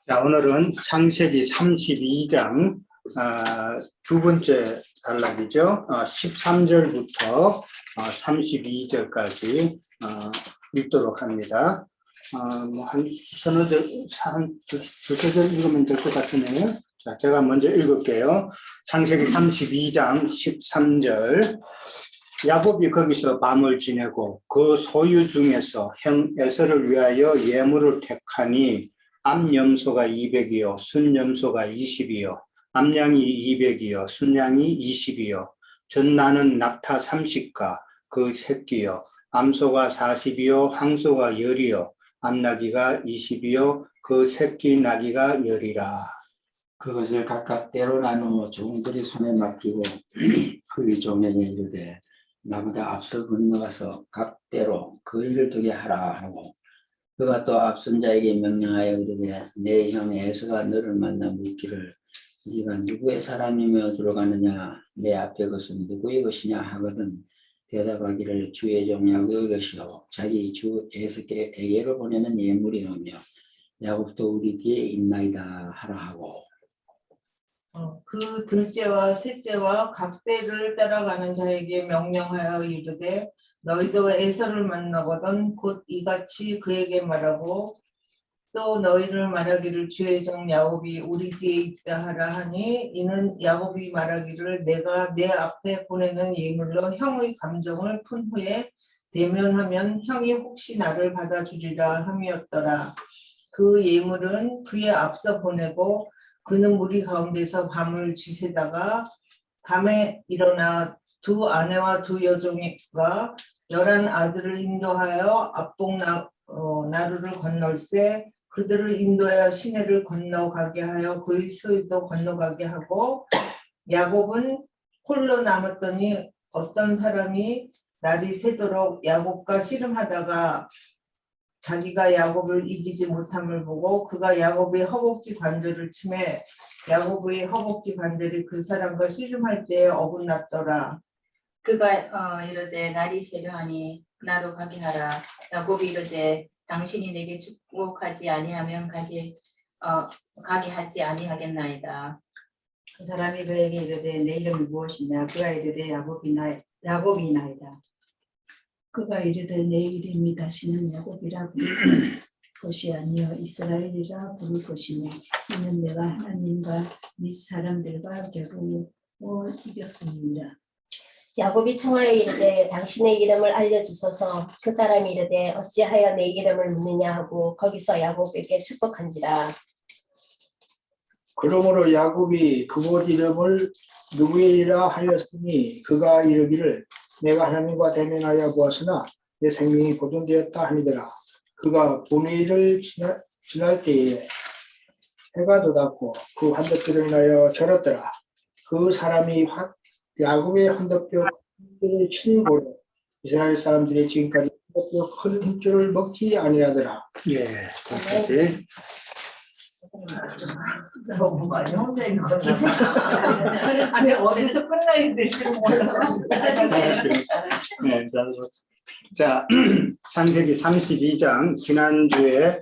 자, 오늘은 창세기 32장 두 번째 단락이죠. 13절부터 32절까지 읽도록 합니다. 한 서너 절, 두세 절 읽으면 될 것 같으네요. 자, 제가 먼저 읽을게요. 창세기 32장 13절. 야곱이 거기서 밤을 지내고 그 소유 중에서 형 에서를 위하여 예물을 택하니 암염소가 200이요 순염소가 20이요 암양이 200이요 순양이 20이요 전나는 낙타 30가 그 새끼요 암소가 40이요 황소가 10이요 암나귀가 20이요 그 새끼 나귀가 10이라. 그것을 각각 때로 나누어 종들이 손에 맡기고 그 종에게 이르되 나보다 앞서 건너가서 각 때로 그 일을 두게 하라 하고 그가 또 앞선 자에게 명령하여 이르되 내 형 에서가 너를 만나 묻기를 네가 누구의 사람이며 들어가느냐 내 앞에 것은 누구의 것이냐 하거든 대답하기를 주의 종 야곱의 것이요 자기 주 에서에게로 보내는 예물이오며 야곱도 우리 뒤에 있나이다 하라 하고 그 둘째와 셋째와 각 때를 따라가는 자에게 명령하여 이르되 너희도 에서를 만나거든 곧 이같이 그에게 말하고 또 너희를 말하기를 주의 종 야곱이 우리 뒤에 있다 하라 하니 이는 야곱이 말하기를 내가 내 앞에 보내는 예물로 형의 감정을 푼 후에 대면하면 형이 혹시 나를 받아주리라 함이었더라. 그 예물은 그의 앞서 보내고 그는 무리 가운데서 밤을 지새다가 밤에 일어나 두 아내와 두 여종과 11 아들을 인도하여 압복 나루를 건널세 그들을 인도하여 시내를 건너가게 하여 그의 소유도 건너가게 하고 야곱은 홀로 남았더니 어떤 사람이 날이 새도록 야곱과 씨름하다가 자기가 야곱을 이기지 못함을 보고 그가 야곱의 허벅지 관절을 치매 야곱의 허벅지 관절이 그 사람과 씨름할 때에 어긋났더라. 그가 이르되 날이 새려하니 나로 가게 하라. 야곱이 이르되 당신이 내게 축복하지 아니하면 가게 하지 아니하겠나이다. 그 사람이 그에게 이르되 내 이름이 무엇이냐 그가 이르되 야곱이나이다. 그가 이르되 내 이름이 다시는 야곱이라 부를 것이 아니요 이스라엘이라 부를 것이니 이는 내가 하나님과 및 사람들과 겨루 이겼음이니라. 야곱이 청하여 이르되 당신의 이름을 알려주소서. 그 사람이 이르되 어찌하여 내 이름을 묻느냐 하고 거기서 야곱에게 축복한지라. 그러므로 야곱이 그곳 이름을 누구이라 하였으니 그가 이르기를 내가 하나님과 대면하여 보았으나 내 생명이 보존되었다 하니더라. 그가 분위를 지날 때에 해가 돋았고 그 환덕들을 인하여 절었더라. 그 사람이 야곱의 환덕뼈 큰 친 고로 이스라엘 사람들이 지금까지 환덕뼈 큰 힘줄을 먹지 아니하더라. 예, 끝까지. 너무 많이 혼자 있는 거 아니 어디서 끝나 있을지 몰라가지고. 네, 자, 창세기 32장 지난주에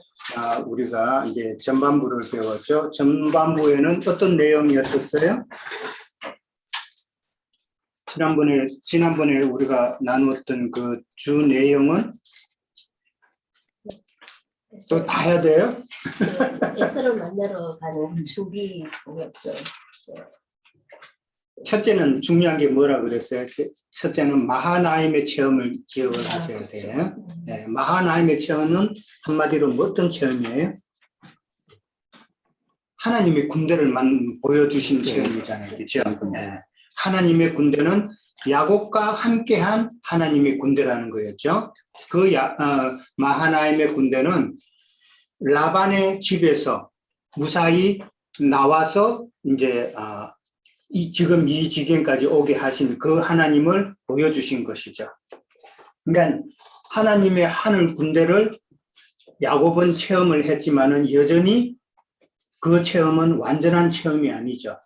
우리가 이제 전반부를 배웠죠. 전반부에는 어떤 내용이었었어요? 지난번에 우리가 나누었던 그 주 내용은 또 봐야 돼요? 에서를 만나러 가는 준비였죠. 첫째는 중요한 게 뭐라 그랬어요? 첫째는 마하나임의 체험을 기억을 하셔야 돼요. 네, 마하나임의 체험은 한마디로 어떤 체험이에요? 하나님의 군대를 보여주신 체험이잖아요. 그렇죠? 네. 하나님의 군대는 야곱과 함께한 하나님의 군대라는 거였죠. 그 마하나임의 군대는 라반의 집에서 무사히 나와서 이제 지금 이 지경까지 오게 하신 그 하나님을 보여주신 것이죠. 그러니까 하나님의 하늘 군대를 야곱은 체험을 했지만은 여전히 그 체험은 완전한 체험이 아니죠.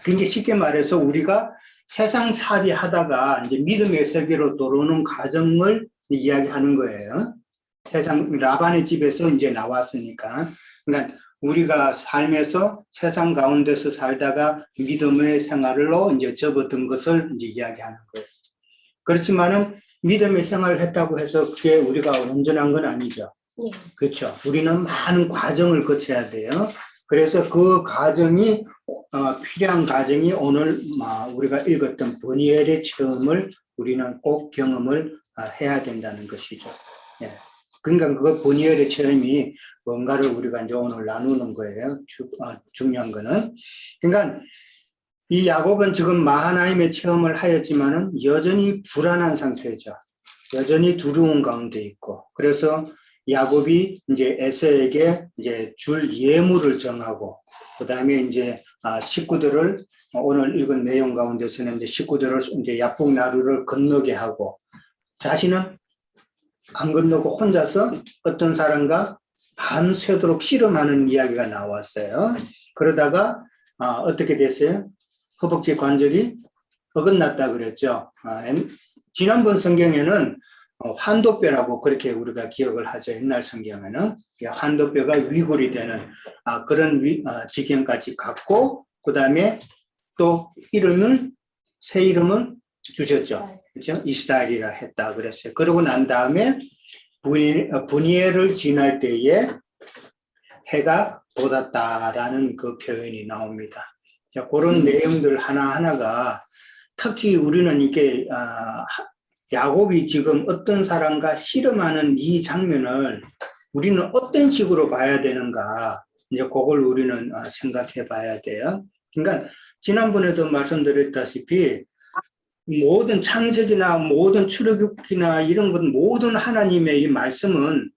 그러니까 쉽게 말해서 우리가 세상살이 하다가 이제 믿음의 세계로 들어오는 과정을 이야기하는 거예요. 세상 라반의 집에서 이제 나왔으니까. 그러니까 우리가 삶에서 세상 가운데서 살다가 믿음의 생활로 이제 접어든 것을 이제 이야기하는 거예요. 그렇지만은 믿음의 생활을 했다고 해서 그게 우리가 온전한 건 아니죠. 네. 그렇죠. 우리는 많은 과정을 거쳐야 돼요. 그래서 그 과정이 필요한 과정이 오늘 우리가 읽었던 버니엘의 체험을 우리는 꼭 경험을 해야 된다는 것이죠. 예. 그러니까 그 버니엘의 체험이 뭔가를 우리가 이제 오늘 나누는 거예요. 중요한 거는. 그러니까 이 야곱은 지금 마하나임의 체험을 하였지만은 여전히 불안한 상태죠. 여전히 두려운 가운데 있고. 그래서 야곱이 이제 에서에게 이제 줄 예물을 정하고, 그 다음에 이제 식구들을 오늘 읽은 내용 가운데서는 이제 식구들을 이제 야복 나루를 건너게 하고, 자신은 안 건너고 혼자서 어떤 사람과 밤새도록 씨름하는 이야기가 나왔어요. 그러다가 어떻게 됐어요? 허벅지 관절이 어긋났다 그랬죠. 지난번 성경에는 환도뼈라고 그렇게 우리가 기억을 하죠. 옛날 성경에는 환도뼈가 위골이 되는 그런 지경까지 갔고, 그 다음에 또 새 이름을 주셨죠. 그렇죠? 이스라엘이라 했다 그랬어요. 그러고 난 다음에 분이엘을 지날 때에 해가 돋았다라는 그 표현이 나옵니다. 자, 그런 내용들 하나하나가 특히 우리는 이게 야곱이 지금 어떤 사람과 씨름하는 이 장면을 우리는 어떤 식으로 봐야 되는가, 이제 그걸 우리는 생각해 봐야 돼요. 그러니까 지난번에도 말씀드렸다시피 모든 창세기나 모든 출애굽기나 이런 것 모든 하나님의 이 말씀은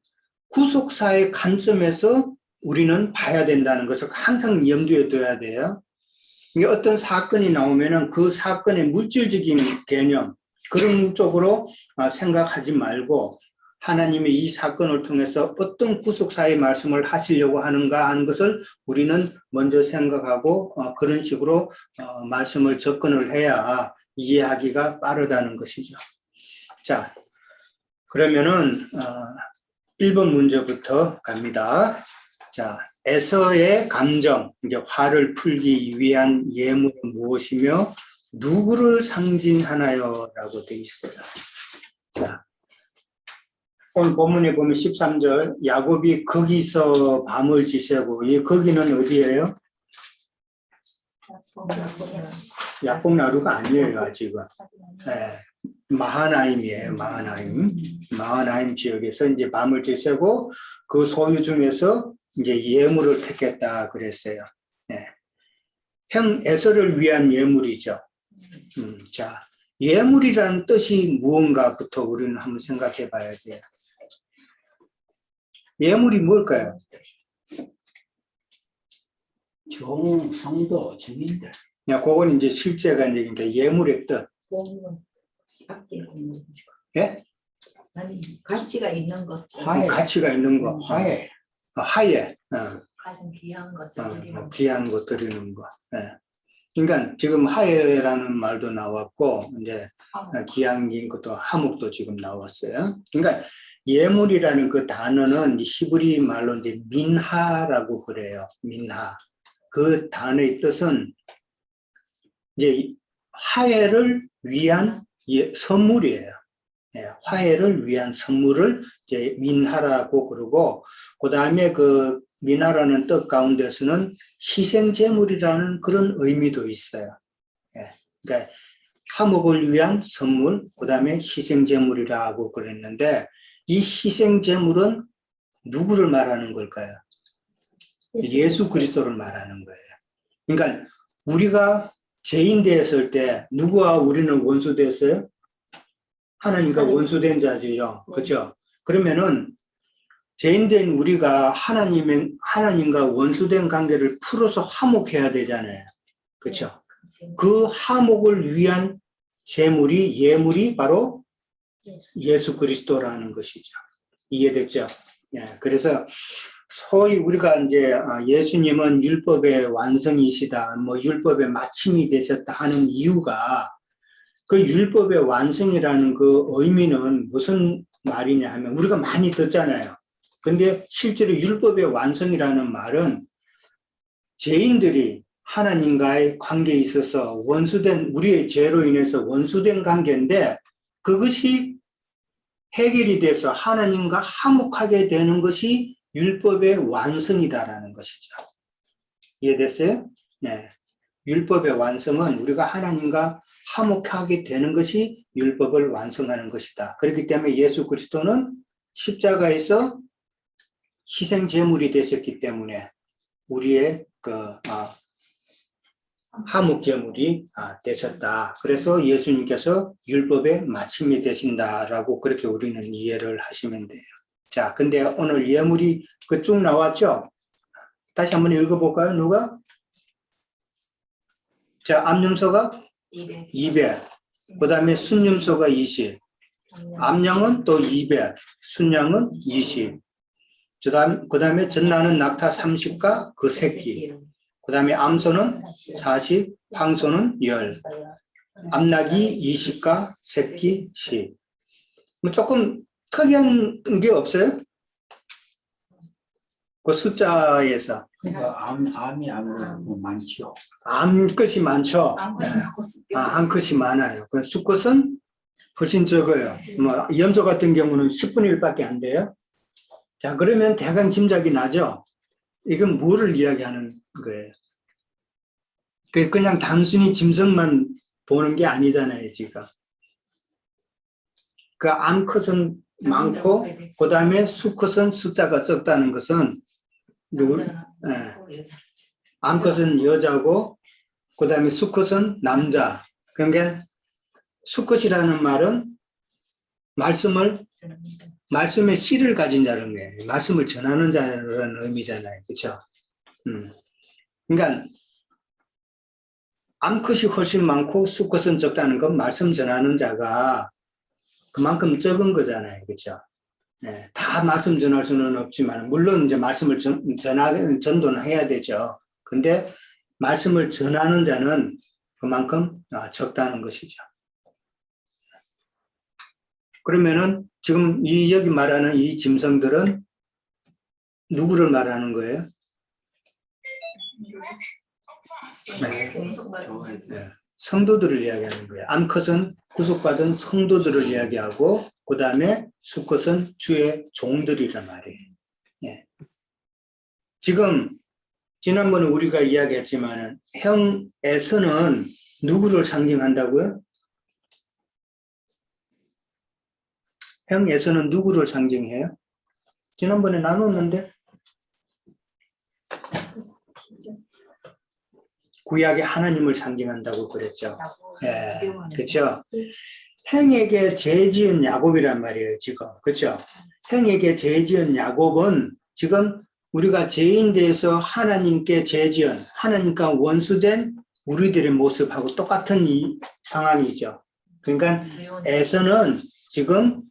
구속사의 관점에서 우리는 봐야 된다는 것을 항상 염두에 둬야 돼요. 이게 어떤 사건이 나오면은 그 사건의 물질적인 개념 그런 쪽으로 생각하지 말고 하나님이 이 사건을 통해서 어떤 구속사의 말씀을 하시려고 하는가 하는 것을 우리는 먼저 생각하고 그런 식으로 말씀을 접근을 해야 이해하기가 빠르다는 것이죠. 자, 그러면은 1번 문제부터 갑니다. 자, 에서의 감정, 이제 화를 풀기 위한 예물은 무엇이며 누구를 상징하나요? 라고 되어 있어요. 자, 오늘 본문에 보면 13절, 야곱이 거기서 밤을 지새고, 이 거기는 어디예요? 야복나루가 아니에요, 아직은. 네, 마하나임이에요, 마하나임. 마하나임 지역에서 이제 밤을 지새고 그 소유 중에서 이제 예물을 택했다 그랬어요. 네. 형 에서를 위한 예물이죠. 자, 예물이라는 뜻이 무언가부터 우리는 한번 생각해 봐야 돼요. 예물이 뭘까요? 성도, 증인들. 야, 그건 이제 실제가 이제 예물의 뜻. 예? 아니 가치가 있는 것. 가치가 있는 거. 화해. 하예. 가장 귀한 것을 드리는 귀한 거 드리는 거. 예. 그러니까 지금 하예라는 말도 나왔고, 이제 귀한 것도 하목도 지금 나왔어요. 그러니까 예물이라는 그 단어는 히브리 말로 이제 민하라고 그래요. 민하. 그 단어의 뜻은 이제 화해를 위한 선물이에요. 예, 화해를 위한 선물을 이제 민하라고 그러고, 그 다음에 그 민하라는 뜻 가운데서는 희생제물이라는 그런 의미도 있어요. 예, 그러니까 화목을 위한 선물, 그 다음에 희생제물이라고 그랬는데, 이 희생제물은 누구를 말하는 걸까요? 예수 그리스도를 말하는 거예요. 그러니까 우리가 죄인 되었을 때 누구와 우리는 원수 되었어요? 하나님과 원수된 자죠. 그렇죠? 그러면은 죄인 된 우리가 하나님과 원수된 관계를 풀어서 화목해야 되잖아요. 그렇죠? 그 화목을 위한 예물이 바로 예수 그리스도라는 것이죠. 이해됐죠? 예, 그래서 소위 우리가 이제 예수님은 율법의 완성이시다, 뭐 율법의 마침이 되셨다 하는 이유가 그 율법의 완성이라는 그 의미는 무슨 말이냐 하면 우리가 많이 듣잖아요. 근데 실제로 율법의 완성이라는 말은 죄인들이 하나님과의 관계에 있어서 원수된 우리의 죄로 인해서 원수된 관계인데 그것이 해결이 돼서 하나님과 화목하게 되는 것이 율법의 완성이다라는 것이죠. 이해됐어요? 네. 율법의 완성은 우리가 하나님과 화목하게 되는 것이 율법을 완성하는 것이다. 그렇기 때문에 예수 그리스도는 십자가에서 희생 제물이 되셨기 때문에 우리의 화목 제물이 되셨다. 그래서 예수님께서 율법의 마침이 되신다라고 그렇게 우리는 이해를 하시면 돼요. 자, 근데 오늘 예물이 쭉 나왔죠? 다시 한번 읽어볼까요? 누가? 자, 암염소가 200, 그 다음에 순염소가 20, 암양은 또 200, 순양은 20, 그 다음에 전나는 낙타 30과 그 새끼, 그 다음에 암소는 40, 황소는 10, 암낙이 20과 새끼 10. 뭐 조금 특이한 게 없어요? 그 숫자에서. 그러니까 암이 아무래도 많죠. 암컷이 많죠. 암컷이 많아요. 그 수컷은 훨씬 적어요. 뭐 염소 같은 경우는 10분의 1밖에 안 돼요. 자, 그러면 대강 짐작이 나죠. 이건 뭐를 이야기하는 거예요? 그냥 단순히 짐승만 보는 게 아니잖아요, 지금. 그 암컷은 많고, 그 다음에 수컷은 숫자가 적다는 것은 암컷은 여자고, 그 다음에 수컷은 남자. 그러니까 수컷이라는 말은 말씀의 씨를 가진 자는 거예요. 말씀을 전하는 자라는 의미잖아요. 그렇죠? 그러니까 암컷이 훨씬 많고 수컷은 적다는 건 말씀 전하는 자가 그만큼 적은 거잖아요. 그렇죠? 네, 다 말씀 전할 수는 없지만 물론 이제 말씀을 전도는 해야 되죠. 근데 말씀을 전하는 자는 그만큼 적다는 것이죠. 그러면은 지금 여기 말하는 이 짐승들은 누구를 말하는 거예요? 네, 성도들을 이야기하는 거예요. 암컷은 구속받은 성도들을 이야기하고 그 다음에 수컷은 주의 종들이란 말이에요. 네. 지금 지난번에 우리가 이야기했지만 형에서는 누구를 상징한다고요? 형에서는 누구를 상징해요? 지난번에 나눴는데 구약의 하나님을 상징한다고 그랬죠. 예, 그렇죠. 형에게 죄 지은 야곱이란 말이에요, 지금. 그렇죠. 형에게 죄 지은 야곱은 지금 우리가 죄인 돼서 하나님께 죄 지은 하나님과 원수된 우리들의 모습하고 똑같은 이 상황이죠. 그러니까 에서는 지금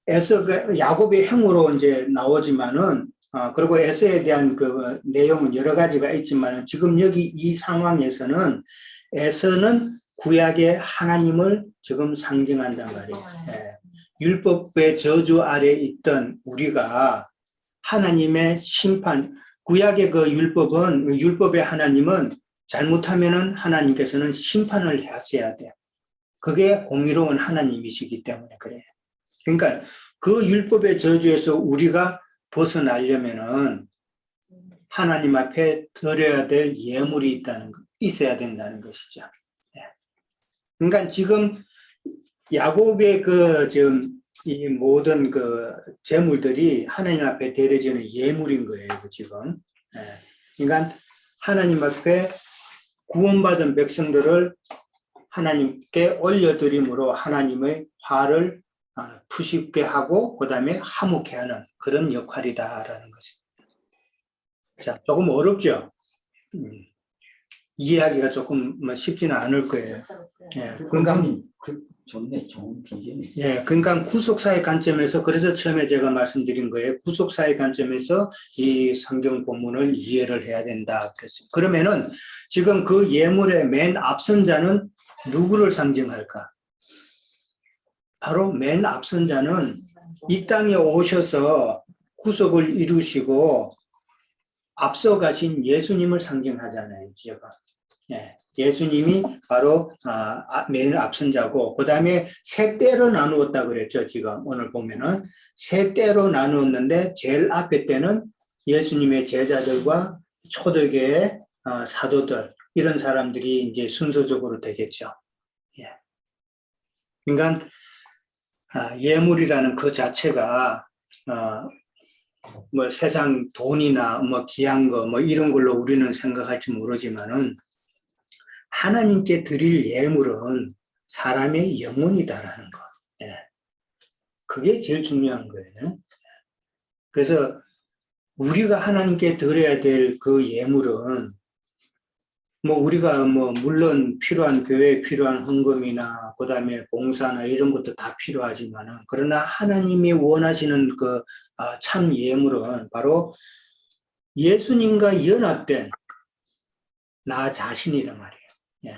에서 야곱의 형으로 이제 나오지만은 그리고 에서에 대한 그 내용은 여러 가지가 있지만 지금 여기 이 상황에서는 에서는 구약의 하나님을 지금 상징한단 말이에요. 예. 율법의 저주 아래 있던 우리가 하나님의 심판, 구약의 그 율법의 하나님은 잘못하면은 하나님께서는 심판을 하셔야 돼요. 그게 공의로운 하나님이시기 때문에 그래요. 그러니까 그 율법의 저주에서 우리가 벗어나려면은 하나님 앞에 드려야 될 예물이 있어야 된다는 것이죠. 그러니까 지금 야곱의 지금 이 모든 제물들이 하나님 앞에 드려지는 예물인 거예요, 지금. 그러니까 하나님 앞에 구원받은 백성들을 하나님께 올려드림으로 하나님의 화를 푸시게 하고 그 다음에 화목해 하는 그런 역할이다라는 것입니다. 자, 조금 어렵죠? 이해하기가 조금 쉽지는 않을 거예요. 예, 그러니까 좋네, 좋은 비전이. 예, 그러니까 구속사의 관점에서 그래서 처음에 제가 말씀드린 거예요. 구속사의 관점에서 이 성경 본문을 이해를 해야 된다 그랬어요. 그러면은 지금 그 예물의 맨 앞선 자는 누구를 상징할까? 바로 맨 앞선 자는 이 땅에 오셔서 구속을 이루시고 앞서가신 예수님을 상징하잖아요. 제가. 예, 예수님이 바로 맨 앞선 자고 그 다음에 세 때로 나누었다 그랬죠. 지금 오늘 보면은 세 때로 나누었는데 제일 앞에 때는 예수님의 제자들과 초대교회 사도들 이런 사람들이 이제 순서적으로 되겠죠. 예. 그러니까 예물이라는 그 자체가 뭐 세상 돈이나 뭐 귀한 거 뭐 이런 걸로 우리는 생각할지 모르지만은 하나님께 드릴 예물은 사람의 영혼이다라는 거. 예. 그게 제일 중요한 거예요. 그래서 우리가 하나님께 드려야 될 그 예물은 뭐 우리가 뭐 물론 필요한 교회에 필요한 헌금이나 그다음에 봉사나 이런 것도 다 필요하지만은 그러나 하나님이 원하시는 그 참 예물은 바로 예수님과 연합된 나 자신이란 말이에요. 예.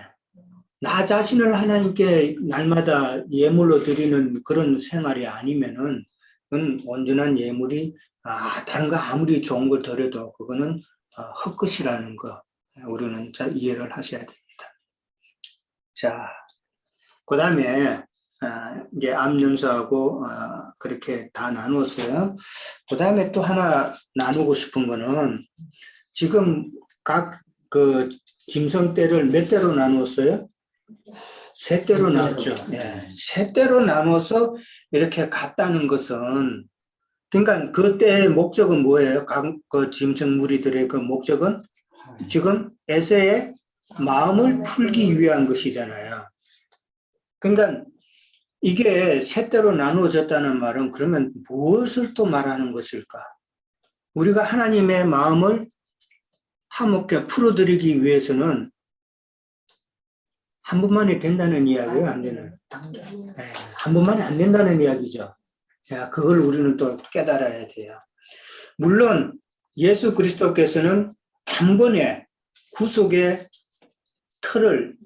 나 자신을 하나님께 날마다 예물로 드리는 그런 생활이 아니면은 그건 온전한 예물이 다른 거 아무리 좋은 걸 드려도 그거는 헛것이라는 거 우리는 잘 이해를 하셔야 됩니다. 자, 그 다음에 이제 암연수하고 그렇게 다 나누었어요. 그 다음에 또 하나 나누고 싶은 거는 지금 각 그 짐승떼를 몇 대로 나누었어요? 세 대로 나눴죠. 예, 세 대로 나눠서 이렇게 갔다는 것은 그러니까 그때의 목적은 뭐예요? 그 짐승 무리들의 그 목적은 지금 에서의 마음을 풀기 위한 것이잖아요. 그러니까 이게 세 대로 나누어졌다는 말은 그러면 무엇을 또 말하는 것일까? 우리가 하나님의 마음을 화목하게 풀어드리기 위해서는 한 번만에 된다는 이야기예요, 안 되는? 네, 한 번만에 안 된다는 이야기죠. 그걸 우리는 또 깨달아야 돼요. 물론 예수 그리스도께서는 단번에 구속의 틀을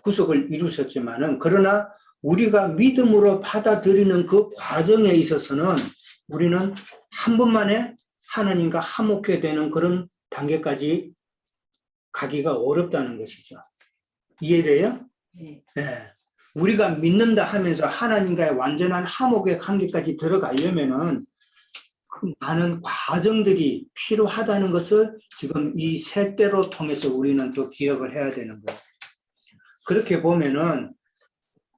구속을 이루셨지만은 그러나 우리가 믿음으로 받아들이는 그 과정에 있어서는 우리는 한 번만에 하나님과 화목하게 되는 그런 단계까지 가기가 어렵다는 것이죠. 이해돼요? 네. 우리가 믿는다 하면서 하나님과의 완전한 화목의 관계까지 들어가려면은 그 많은 과정들이 필요하다는 것을 지금 이 세 때로 통해서 우리는 또 기억을 해야 되는 거예요. 그렇게 보면은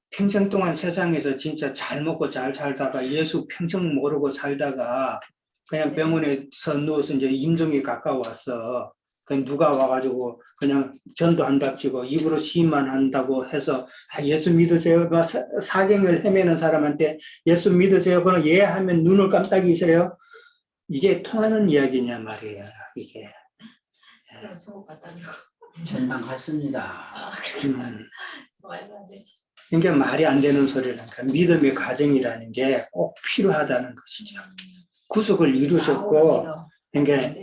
평생 동안 세상에서 진짜 잘 먹고 잘 살다가 예수 평생 모르고 살다가 그냥 병원에서 누워서 이제 임종이 가까웠어. 그냥 누가 와가지고 그냥 전도한답시고 입으로 시인만 한다고 해서 예수 믿으세요. 사경을 헤매는 사람한테 예수 믿으세요. 그럼 예 하면 눈을 깜짝이세요. 이게 통하는 이야기냐 말이야. 이게. 전당 같습니다. 말도 안 되지. 그러니까 말이 안 되는 소리라니까. 믿음의 과정이라는 게 꼭 필요하다는 것이죠. 구속을 이루셨고, 그러니까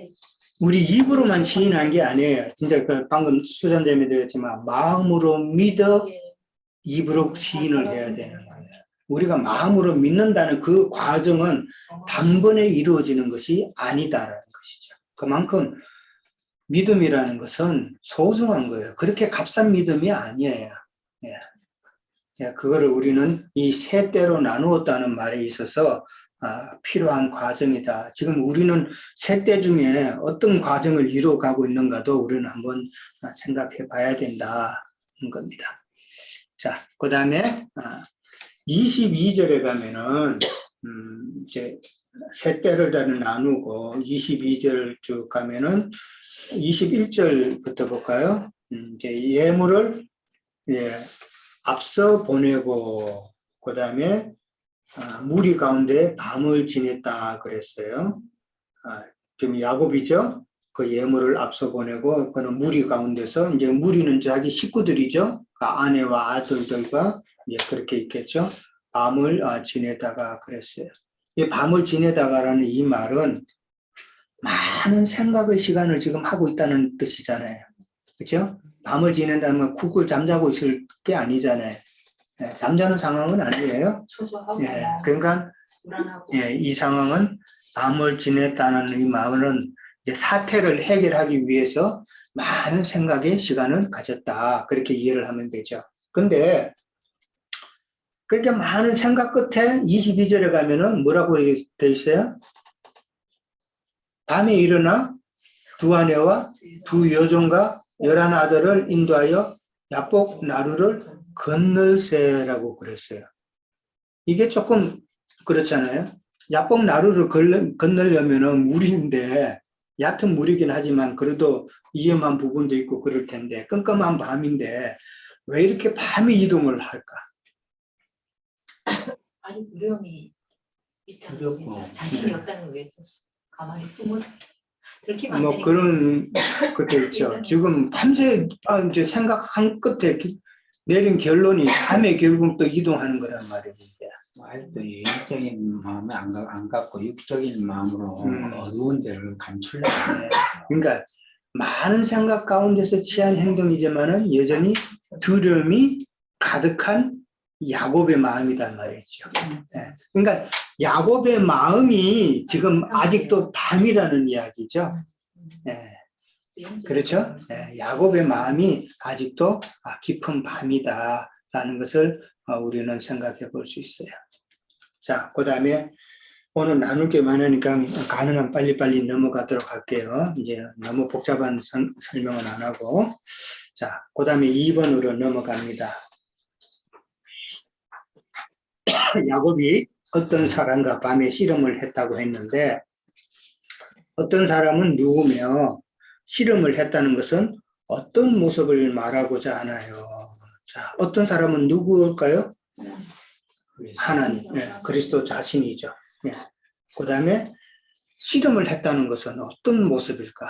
우리 입으로만 시인한 게 아니에요. 진짜 그 방금 수잔님이 되었지만 마음으로 믿어 입으로 시인을 해야 되는 거예요. 우리가 마음으로 믿는다는 그 과정은 단번에 이루어지는 것이 아니다라는 것이죠. 그만큼 믿음이라는 것은 소중한 거예요. 그렇게 값싼 믿음이 아니에요. 그거를 우리는 이 세 때로 나누었다는 말에 있어서 필요한 과정이다. 지금 우리는 세 때 중에 어떤 과정을 이루어가고 있는가도 우리는 한번 생각해 봐야 된다는 겁니다. 자, 그 다음에 22절에 가면은 이제 세 때를 다 나누고 22절 쭉 가면은 21절부터 볼까요? 이제 예물을 앞서 보내고 그 다음에 무리 가운데 밤을 지냈다 그랬어요. 지금 야곱이죠. 그 예물을 앞서 보내고 그는 무리 가운데서 이제 무리는 자기 식구들이죠. 그 아내와 아들들과 이제 그렇게 있겠죠. 밤을 지내다가 그랬어요. 이 밤을 지내다가라는 이 말은 많은 생각의 시간을 지금 하고 있다는 뜻이잖아요. 그렇죠? 밤을 지낸다는 건 쿡을 잠자고 있을 게 아니잖아요. 잠자는 상황은 아니에요. 그러니까 이 상황은 밤을 지냈다는 이 말은 이제 사태를 해결하기 위해서 많은 생각의 시간을 가졌다. 그렇게 이해를 하면 되죠. 근데 그렇게 많은 생각 끝에 22절에 가면은 뭐라고 되어 있어요? 밤에 일어나 두 아내와 두 여종과 11 아들을 인도하여 야복 나루를 건널세라고 그랬어요. 이게 조금 그렇잖아요. 야복 나루를 건널려면은 물인데 얕은 물이긴 하지만 그래도 위험한 부분도 있고 그럴 텐데 깜깜한 밤인데 왜 이렇게 밤에 이동을 할까? 아주 두려움이 있다는 두렵고. 거겠죠. 자신이 없다는 거겠죠. 가만히 숨어서 들키면 안 뭐 되니까. 그런 것도 있죠. 지금 밤새 이제 생각한 끝에 내린 결론이 밤에 결국 또 이동하는 거란 말이에요. 이제. 아직도 영적인 마음에 안 갖고 육적인 마음으로 어두운 데를 감추려고 해요. 그러니까 많은 생각 가운데서 취한 행동이지만은 여전히 두려움이 가득한 야곱의 마음이란 말이죠. 예. 그러니까 야곱의 마음이 지금 아직도 밤이라는 이야기죠. 예. 그렇죠? 예. 야곱의 마음이 아직도 깊은 밤이다라는 것을 우리는 생각해 볼 수 있어요. 자, 그 다음에 오늘 나눌 게 많으니까 가능한 빨리빨리 넘어가도록 할게요. 이제 너무 복잡한 설명은 안 하고. 자, 그 다음에 2번으로 넘어갑니다. 야곱이 어떤 사람과 밤에 씨름을 했다고 했는데 어떤 사람은 누구며 씨름을 했다는 것은 어떤 모습을 말하고자 하나요? 자, 어떤 사람은 누구일까요? 하나님, 그리스도 자신이죠. 그 다음에 씨름을 했다는 것은 어떤 모습일까?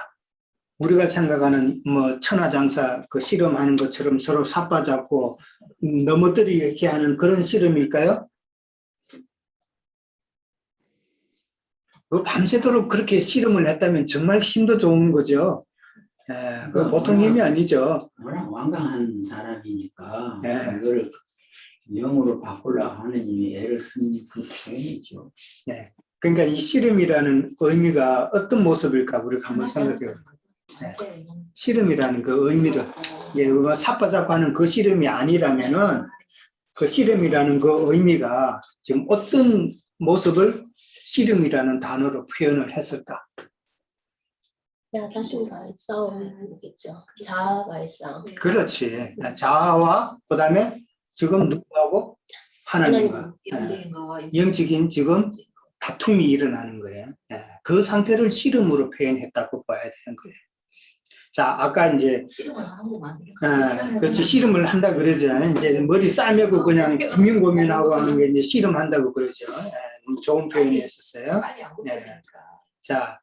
우리가 생각하는 뭐 천하장사 그 씨름하는 것처럼 서로 삿바잡고 넘어뜨리게 하는 그런 씨름일까요? 그 밤새도록 그렇게 씨름을 했다면 정말 힘도 좋은 거죠. 그 보통 힘이 아니죠. 워낙 완강한 사람이니까 네. 이거를 영으로 바꾸려고 하느님이 애를 쓴 그 표현이죠. 그러니까 이 씨름이라는 의미가 어떤 모습일까 우리가 한번 생각해요. 씨름이라는 그 의미를 삿바잡고 하는 그 씨름이 아니라면은 그 씨름이라는 그 의미가 지금 어떤 모습을 씨름이라는 단어로 표현을 했을까? 나 자신과의 싸움이겠죠. 자아와의 싸움. 그렇지. 자아와 그다음에 지금 누구하고 하나님과 영적인 거와 영적인 지금 다툼이 일어나는 거예요. 그 상태를 씨름으로 표현했다고 봐야 되는 거예요. 자, 아까 이제 씨름을 하는 거만. 그렇지 씨름을 한다 그러죠. 이제 머리 싸매고 그냥 고민하고 하는 게 이제 씨름한다고 그러죠. 좋은 표현이었어요. 빨리 안 붙어지니까. 자,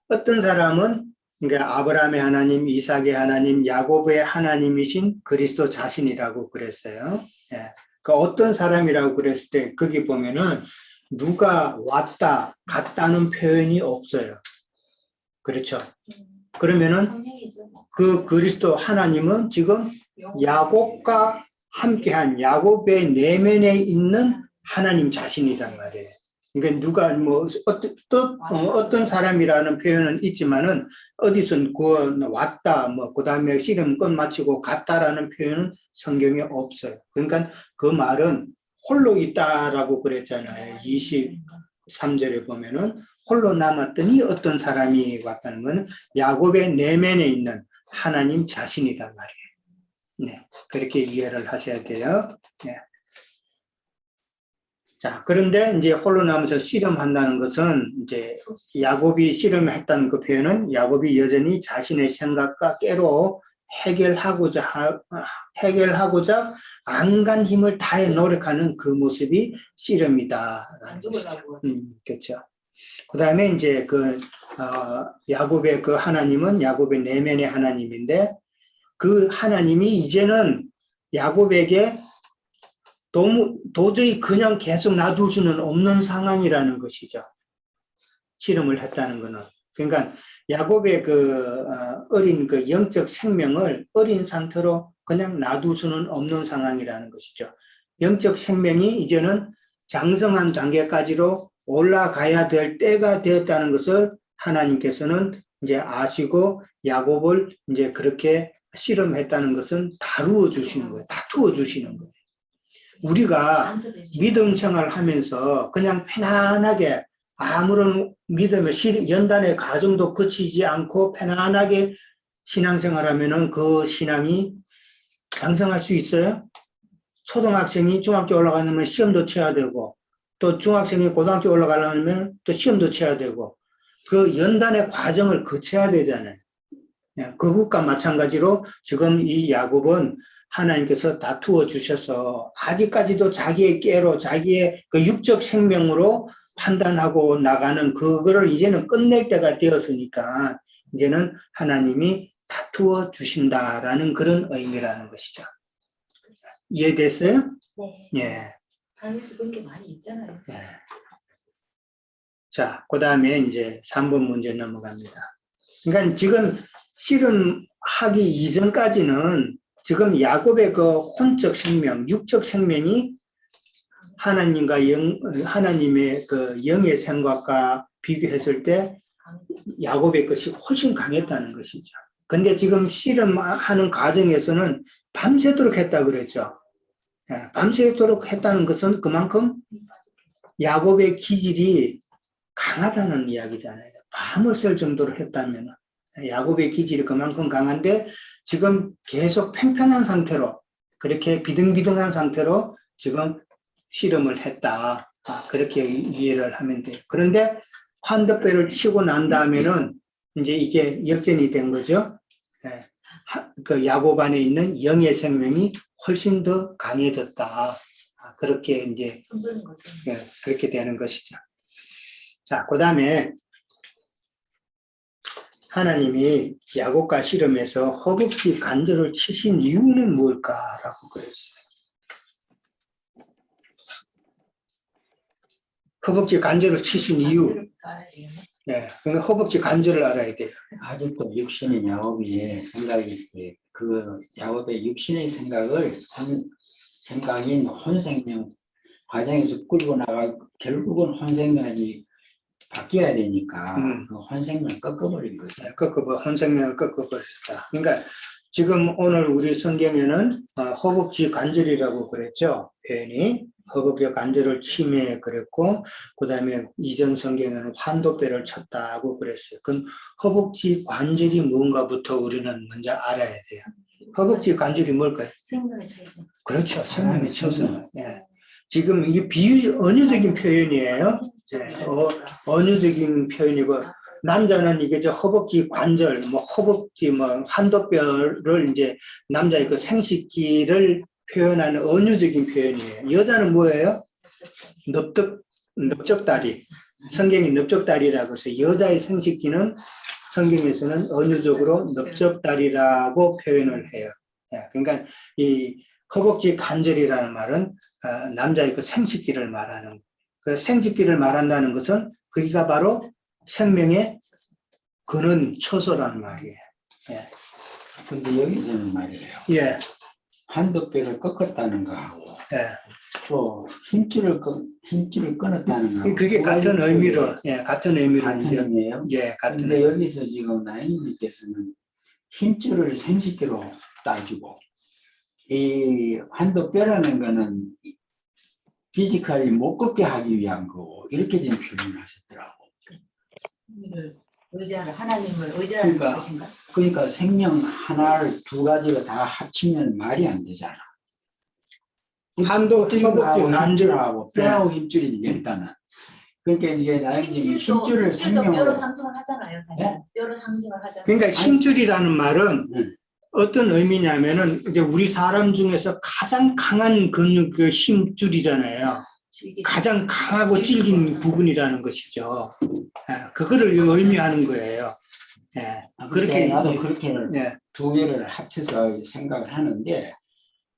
어떤 사람은 그러니까 아브라함의 하나님, 이삭의 하나님, 야곱의 하나님이신 그리스도 자신이라고 그랬어요. 그 어떤 사람이라고 그랬을 때 거기 보면은 누가 왔다 갔다는 표현이 없어요. 그렇죠. 그러면은 성령이죠. 그 그리스도 하나님은 지금 야곱과 함께한 야곱의 내면에 있는 하나님 자신이란 말이에요. 그러니까 누가 뭐 어떤 사람이라는 표현은 있지만은 어디선 왔다 뭐 그다음에 씨름 끝 마치고 갔다라는 표현은 성경에 없어요. 그러니까 그 말은 홀로 있다라고 그랬잖아요. 23절에 보면은 홀로 남았더니 어떤 사람이 왔다는 것은 야곱의 내면에 있는 하나님 자신이란 말이에요. 그렇게 이해를 하셔야 돼요. 자, 그런데 이제 홀로 남아서 씨름한다는 것은 이제 야곱이 씨름했다는 그 표현은 야곱이 여전히 자신의 생각과 깨로 해결하고자 안간 힘을 다해 노력하는 그 모습이 씨름이다라는 것이죠. 그렇죠. 그 다음에 이제 야곱의 그 하나님은 야곱의 내면의 하나님인데 그 하나님이 이제는 야곱에게 도저히 그냥 계속 놔둘 수는 없는 상황이라는 것이죠. 씨름을 했다는 것은. 그러니까 야곱의 어린 그 영적 생명을 어린 상태로 그냥 놔둘 수는 없는 상황이라는 것이죠. 영적 생명이 이제는 장성한 단계까지로 올라가야 될 때가 되었다는 것을 하나님께서는 이제 아시고 야곱을 이제 그렇게 씨름했다는 것은 다루어 주시는 거예요. 다투어 주시는 거예요. 우리가 믿음 생활을 하면서 그냥 편안하게 아무런 믿음의 연단의 과정도 거치지 않고 편안하게 신앙생활하면은 그 신앙이 장성할 수 있어요? 초등학생이 중학교 올라가려면 시험도 쳐야 되고 또 중학생이 고등학교 올라가려면 또 시험도 쳐야 되고 그 연단의 과정을 거쳐야 되잖아요. 그것과 마찬가지로 지금 이 야곱은 하나님께서 다투어 주셔서 아직까지도 자기의 깨로 자기의 그 육적 생명으로 판단하고 나가는 그거를 이제는 끝낼 때가 되었으니까 이제는 하나님이 다투어 주신다라는 그런 의미라는 것이죠. 이해됐어요? 네. 예. 삶에서 그런 게 많이 있잖아요. 예. 자, 그 다음에 이제 3번 문제 넘어갑니다. 그러니까 지금 씨름하기 이전까지는 지금 야곱의 그 혼적 생명, 육적 생명이 하나님과 하나님의 그 영의 생각과 비교했을 때 야곱의 것이 훨씬 강했다는 것이죠. 근데 지금 씨름하는 과정에서는 밤새도록 했다 그랬죠. 예, 밤새도록 했다는 것은 그만큼 야곱의 기질이 강하다는 이야기잖아요. 밤을 쓸 정도로 했다면 야곱의 기질이 그만큼 강한데 지금 계속 팽팽한 상태로 그렇게 비등비등한 상태로 지금 씨름을 했다. 그렇게 이해를 하면 돼요. 그런데 환덕배를 치고 난 다음에는 이제 이게 역전이 된 거죠. 그 야곱 안에 있는 영의 생명이 훨씬 더 강해졌다. 그렇게 이제 그렇게 되는 것이죠. 자, 그 다음에 하나님이 야곱과 씨름해서 허벅지 관절을 치신 이유는 뭘까라고 그랬어요. 허벅지 관절을 치신 이유. 네, 그러니까 허벅지 관절을 알아야 돼요. 아직도 육신의 야곱의 생각이 그 야곱의 육신의 생각을 생각인 혼생명 과정에서 끌고 나가 결국은 혼생명이 바뀌어야 되니까 그 혼생명을 꺾어버린 거죠. 네, 혼생명을 꺾어버렸다. 그러니까 지금 오늘 우리 성경에는 허벅지 관절이라고 그랬죠. 표현이 허벅지 관절을 치매 그랬고 그 다음에 이전 성경에는 환도뼈를 쳤다고 그랬어요. 그럼 허벅지 관절이 뭔가부터 우리는 먼저 알아야 돼요. 허벅지 관절이 뭘까요? 생명의 초선. 그렇죠. 생명의 초선. 예. 지금 이게 언어적인 표현이에요. 예. 언어적인 표현이고 남자는 이게 저 허벅지 관절, 뭐 허벅지, 뭐 환도뼈를 이제 남자의 그 생식기를 표현하는 언어적인 표현이에요. 여자는 뭐예요? 넓적다리. 성경이 넓적다리라고 해서 여자의 생식기는 성경에서는 언어적으로 넓적다리라고 표현을 해요. 그러니까 이 허벅지 관절이라는 말은 남자의 그 생식기를 말하는 그 생식기를 말한다는 것은 거기가 바로 생명의 근원 초소라는 말이에요. 근데 여기서는 말이에요. 예. 한도뼈를 꺾었다는 거하고 예. 또 힘줄을 끊었다는 거. 그게 같은 의미로, 같은 의미로. 같은 의미예요. 예, 같은 근데 의미. 여기서 지금 나인님께서는 힘줄을 생식기로 따지고 이 한도뼈라는 거는 피지컬이 못 걷게 하기 위한 거고 이렇게 지금 표현을 하셨더라고. 의지하는 하나님을 의지하는 것인가? 그러니까 생명 하나를 두 가지를 다 합치면 말이 안 되잖아. 한도 허벅지 힘줄하고 뼈하고 힘줄이 일단은. 그러니까 이게 나인님이 힘줄을 뼈로 생명으로 상징을 하잖아요, 사실. 네? 뼈로 상징을 하잖아요. 그러니까 힘줄이라는 말은 네. 어떤 의미냐면은 이제 우리 사람 중에서 가장 강한 근육 그 힘줄이잖아요. 가장 강하고 질긴 부분이라는 것이죠. 그거를 의미하는 거예요. 그렇게 나도 그렇게 예. 두 개를 합쳐서 생각을 하는데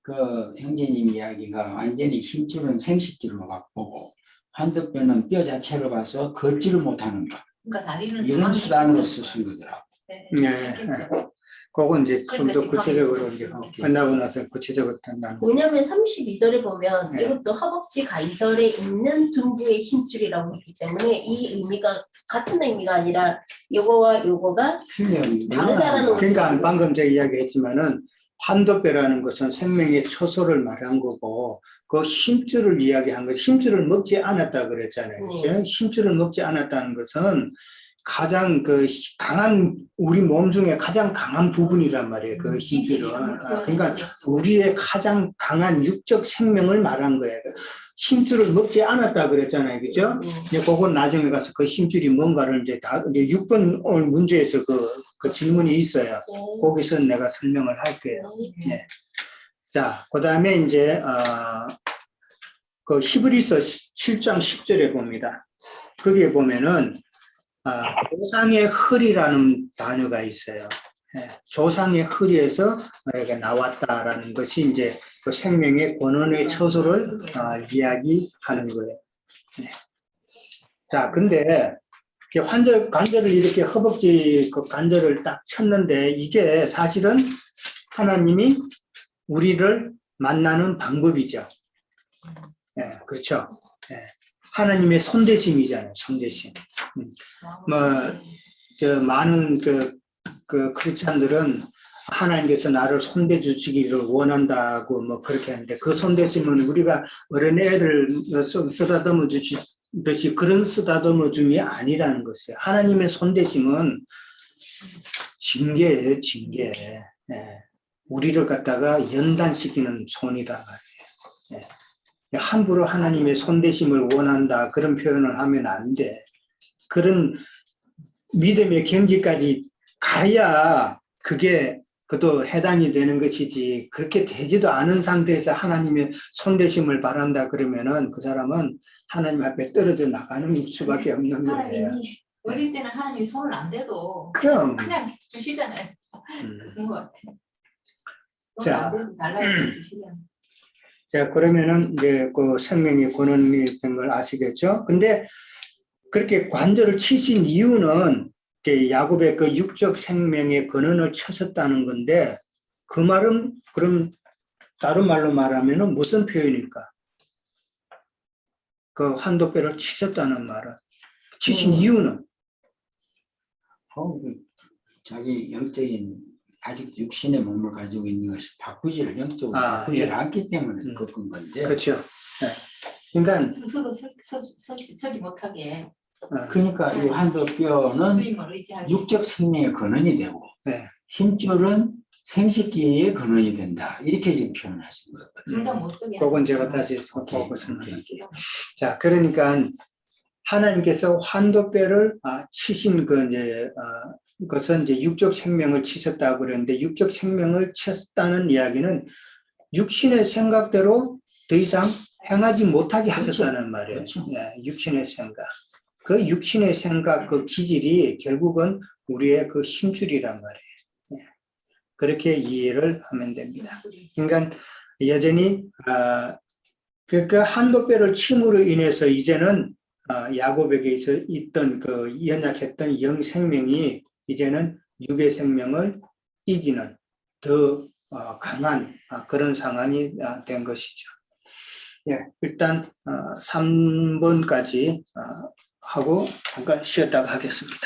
그 형제님 이야기가 완전히 힘줄은 생식기로 보고 한도뼈는 뼈 자체로 봐서 걷지를 못하는 거 그러니까 다리는 이런 수단으로 쓰신 거더라고. 네. 그건 이제 좀 더 그러니까 구체적으로 지금 이제 끝나고 나서 구체적으로 단단. 왜냐하면 32절에 보면 네. 이것도 허벅지 관절에 있는 둔부의 힘줄이라고 했기 때문에 이 의미가 같은 의미가 아니라 요거와 요거가 다르다라는 그러니까 방금 제가 이야기했지만은 환도뼈라는 것은 생명의 초소를 말한 거고 그 힘줄을 이야기한 거 힘줄을 먹지 않았다 그랬잖아요. 그죠? 힘줄을 먹지 않았다는 것은 가장 그 강한 우리 몸 중에 가장 강한 부분이란 말이에요. 그 힘줄은. 그러니까 우리의 가장 강한 육적 생명을 말한 거예요. 힘줄을 먹지 않았다 그랬잖아요. 그죠? 이제 그건 나중에 가서 그 힘줄이 뭔가를 이제 다, 이제 6번 오늘 문제에서 그 질문이 있어요. 거기서 내가 설명을 할게요. 네. 자, 그 다음에 이제, 그 히브리서 7장 10절에 봅니다. 거기에 보면은, 조상의 허리라는 단어가 있어요. 예, 조상의 허리에서 이렇게 나왔다라는 것이 이제 그 생명의 권원의 처소를 이야기하는 거예요. 네. 자, 근데 관절을 이렇게 허벅지 그 관절을 딱 쳤는데 이게 사실은 하나님이 우리를 만나는 방법이죠. 예, 그렇죠. 예. 하나님의 손대심이잖아요. 손대심. 많은 그 크리스찬들은 하나님께서 나를 손대 주시기를 원한다고 뭐 그렇게 하는데 그 손대심은 우리가 어린애들 쓰다듬어 주시듯이 그런 쓰다듬어 줌이 아니라는 것이에요. 하나님의 손대심은 징계예요, 징계. 예. 우리를 갖다가 연단시키는 손이란 말이에요. 예. 함부로 하나님의 손대심을 원한다 그런 표현을 하면 안 돼. 그런 믿음의 경지까지 가야 그게 그것도 해당이 되는 것이지 그렇게 되지도 않은 상태에서 하나님의 손대심을 바란다 그러면은 그 사람은 하나님 앞에 떨어져 나가는 수밖에 없는 거예요. 하나님이 어릴 때는 하나님이 손을 안 대도 그럼. 그냥 주시잖아요. 그런 것 같아. 자. 달라요 주시잖아요. 자, 그러면은 이제 그 생명의 권원이 된 걸 아시겠죠? 근데 그렇게 관절을 치신 이유는 야곱의 그 육적 생명의 근원을 쳤었다는 건데 그 말은 그럼 다른 말로 말하면은 무슨 표현일까? 그 환도뼈를 치셨다는 말은 치신 이유는 자기 영적인 아직 육신의 몸을 가지고 있는 것이 바꾸지를 영적으로 바꾸지 예. 않기 때문에 꺾은 건데. 그렇죠. 네. 그러니까 스스로 서지 못하게 그러니까 이 환도뼈는 주님을 의지하게. 육적 생명의 근원이 되고 네. 힘줄은 생식기의 근원이 된다. 이렇게 지금 표현하신 거거든요. 둘 다 못 쓰게. 그건 제가 다시 오케이, 보고 설명할게요. 오케이. 자, 그러니까 하나님께서 환도뼈를 치신 그 이제 것은 이제 육적 생명을 치셨다고 그랬는데 육적 생명을 쳤다는 이야기는 육신의 생각대로 더 이상 행하지 못하게 하셨다는 말이에요. 그렇죠. 예, 육신의 생각. 그 육신의 생각 그 기질이 결국은 우리의 그 힘줄이란 말이에요. 예, 그렇게 이해를 하면 됩니다. 그러니까 여전히 그 한도뼈를 침으로 인해서 이제는 야곱에게 있던 그 연약했던 영 생명이 이제는 육의 생명을 이기는 더 강한 그런 상황이 된 것이죠. 예, 일단 3번까지 하고 잠깐 쉬었다가 하겠습니다.